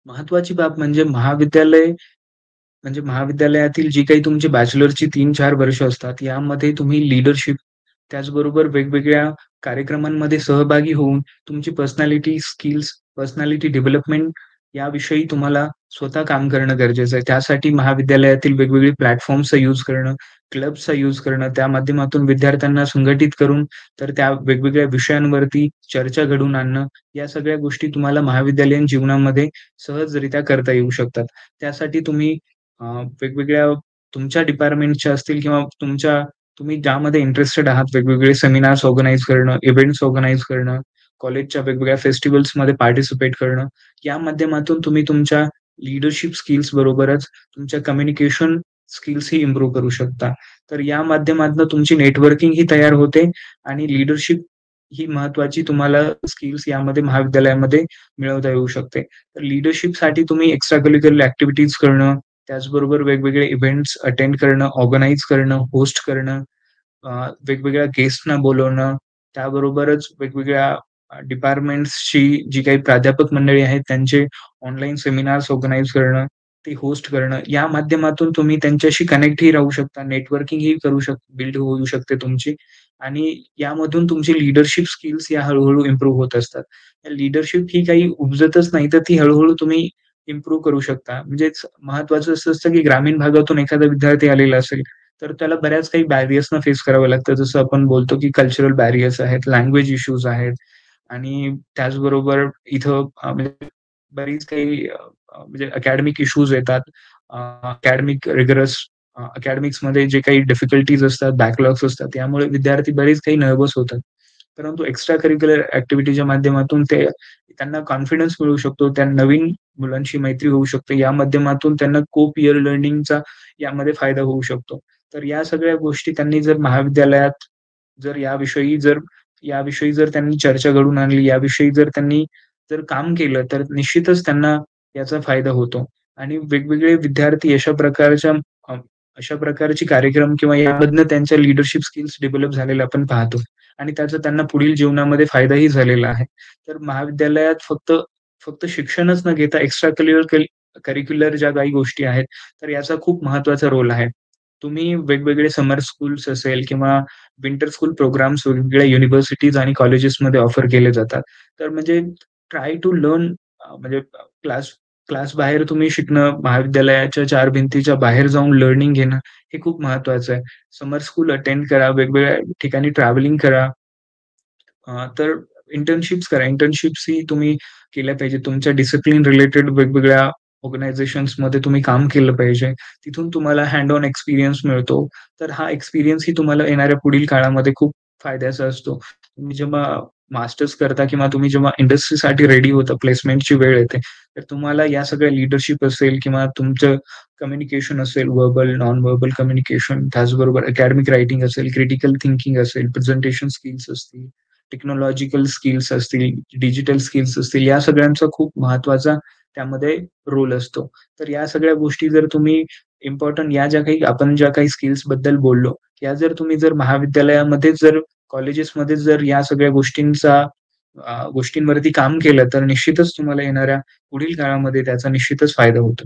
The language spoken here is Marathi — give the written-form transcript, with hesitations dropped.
महत्त्वाची बाब म्हणजे महाविद्यालयातील जी काही तुमची बॅचलरची 3-4 वर्ष असतात, यामध्ये तुम्ही लीडरशिप, त्याचबरोबर वेगवेगळ्या कार्यक्रमांमध्ये सहभागी होऊन तुमची पर्सनॅलिटी स्किल्स, पर्सनॅलिटी डेव्हलपमेंट याविषयी तुम्हाला स्वतः काम करणं गरजेचं आहे. त्यासाठी महाविद्यालयातील वेगवेगळे प्लॅटफॉर्म्सचा यूज करणं, क्लब्सचा यूज करणं, त्या माध्यमातून विद्यार्थ्यांना संघटित करून तर त्या वेगवेगळ्या विषयांवरती चर्चा घडवून आणणं, या सगळ्या गोष्टी तुम्हाला महाविद्यालयीन जीवनामध्ये सहजरित्या करता येऊ शकतात. त्यासाठी तुम्ही अ, वेगवेगळ्या तुमच्या डिपार्टमेंटच्या असतील किंवा तुम्ही ज्यामध्ये इंटरेस्टेड आहात, वेगवेगळे सेमिनार्स ऑर्गनाइज करणं, इव्हेंट्स ऑर्गनाइज करणं, कॉलेजच्या वेगवेगळ्या फेस्टिव्हल्समध्ये पार्टिसिपेट करणं, या माध्यमातून तुम्ही तुमच्या लीडरशिप स्किल्स बरोबरच तुमच्या कम्युनिकेशन स्किल्सही इम्प्रूव्ह करू शकता. तर या माध्यमातून तुमची नेटवर्किंग ही तयार होते आणि लीडरशिप ही महत्त्वाची तुम्हाला स्किल्स यामध्ये महाविद्यालयामध्ये मिळवता येऊ शकते. तर लीडरशिपसाठी तुम्ही एक्स्ट्रा करिक्युलर ॲक्टिव्हिटीज करणं, त्याचबरोबर वेगवेगळे इव्हेंट्स अटेंड करणं, ऑर्गनाइज करणं, होस्ट करणं, वेगवेगळ्या गेस्टना बोलावणं, त्याबरोबरच वेगवेगळ्या डिपार्टमेंट्सची जी काही प्राध्यापक मंडळी आहेत, त्यांचे ऑनलाईन सेमिनार्स ऑर्गनाइज करणं, ते होस्ट करणं, या माध्यमातून तुम्ही त्यांच्याशी कनेक्टही राहू शकता, नेटवर्किंगही बिल्ड होऊ शकते तुमची आणि यामधून तुमची लीडरशिप स्किल्स या हळू इम्प्रूव्ह होत असतात. लीडरशिप ही काही उपजतच नाही, तर ती हळू तुम्ही इम्प्रूव्ह करू शकता. म्हणजेच महत्त्वाचं असं असतं, की ग्रामीण भागातून एखादा विद्यार्थी आलेला असेल, तर त्याला बऱ्याच काही बॅरियर्सना फेस करावं लागतं. जसं आपण बोलतो, की कल्चरल बॅरियर्स आहेत, लँग्वेज इश्यूज आहेत आणि त्याचबरोबर इथं म्हणजे बरीच काही म्हणजे अकॅडमिक इश्यूज येतात. अकॅडमिक रिगरस अकॅडमिक्समध्ये जे काही डिफिकल्टीज असतात, बॅकलॉग्स असतात, त्यामुळे विद्यार्थी बरेच काही नर्व्हस होतात. परंतु एक्स्ट्रा करिक्युलर ॲक्टिव्हिटीच्या माध्यमातून त्यांना कॉन्फिडन्स मिळू शकतो. त्या नवीन मुलांशी मैत्री होऊ शकते. या माध्यमातून त्यांना को-पीअर लर्निंगचा यामध्ये फायदा होऊ शकतो. तर या सगळ्या गोष्टी त्यांनी जर महाविद्यालयात जर याविषयी जर त्यांनी चर्चा घडवून आणली, याविषयी जर काम केलं, तर निश्चितच त्यांना याचा फायदा होतो. आणि वेगवेगळे विद्यार्थी अ, अशा प्रकारची कार्यक्रम किंवा यामधनं त्यांच्या लीडरशिप स्किल्स डेव्हलप झालेल्या आपण पाहतो आणि त्याचा त्यांना पुढील जीवनामध्ये फायदाही झालेला आहे. तर महाविद्यालयात फक्त फक्त शिक्षणच न घेता एक्स्ट्रा करिक्युलर ज्या काही गोष्टी आहेत, तर याचा खूप महत्त्वाचा रोल आहे. तुम्ही वेगवेगळे समर स्कूल्स असेल किंवा विंटर स्कूल प्रोग्राम्स वेगवेगळ्या युनिव्हर्सिटीज आणि कॉलेजेसमध्ये ऑफर केले जातात. तर म्हणजे ट्राय टू लर्न म्हणजे क्लास क्लास बाहेर तुम्ही शिकणं, महाविद्यालयाच्या 4 भिंतीच्या बाहेर जाऊन लर्निंग घेणं, हे खूप महत्त्वाचं आहे. समर स्कूल अटेंड करा, वेगवेगळ्या ठिकाणी ट्रॅव्हलिंग करा. तर इंटर्नशिप्स करा. इंटर्नशिप्स ही तुम्ही केल्या पाहिजे. तुमच्या डिसिप्लिन रिलेटेड वेगवेगळ्या ऑर्गनायझेशन्समध्ये तुम्ही काम केलं पाहिजे. तिथून तुम्हाला हँड ऑन एक्सपिरियन्स मिळतो. तर हा एक्सपिरियन्स ही तुम्हाला येणाऱ्या पुढील काळामध्ये खूप फायद्याचा असतो. तुम्ही जेव्हा मास्टर्स करता किंवा तुम्ही जेव्हा इंडस्ट्रीसाठी रेडी होता, प्लेसमेंटची वेळ येते, तर तुम्हाला या सगळ्या लीडरशिप असेल किंवा तुमचं कम्युनिकेशन असेल, व्हर्बल, नॉन व्हर्बल कम्युनिकेशन, त्याचबरोबर अकॅडमिक रायटिंग असेल, क्रिटिकल थिंकिंग असेल, प्रेझेंटेशन स्किल्स असतील, टेक्नॉलॉजिकल स्किल्स असतील, डिजिटल स्किल्स असतील, या सगळ्यांचा खूप महत्त्वाचा त्यामध्ये रोल असतो. तर या सगळ्या गोष्टी जर तुम्ही इम्पोर्टंट ज्या काही स्किल्सबद्दल बोललो, या जर तुम्ही महाविद्यालयामध्ये कॉलेजेसमध्ये जर या सगळ्या गोष्टींवरती काम केलं, तर निश्चितच तुम्हाला येणाऱ्या पुढील काळामध्ये त्याचा निश्चितच फायदा होतो.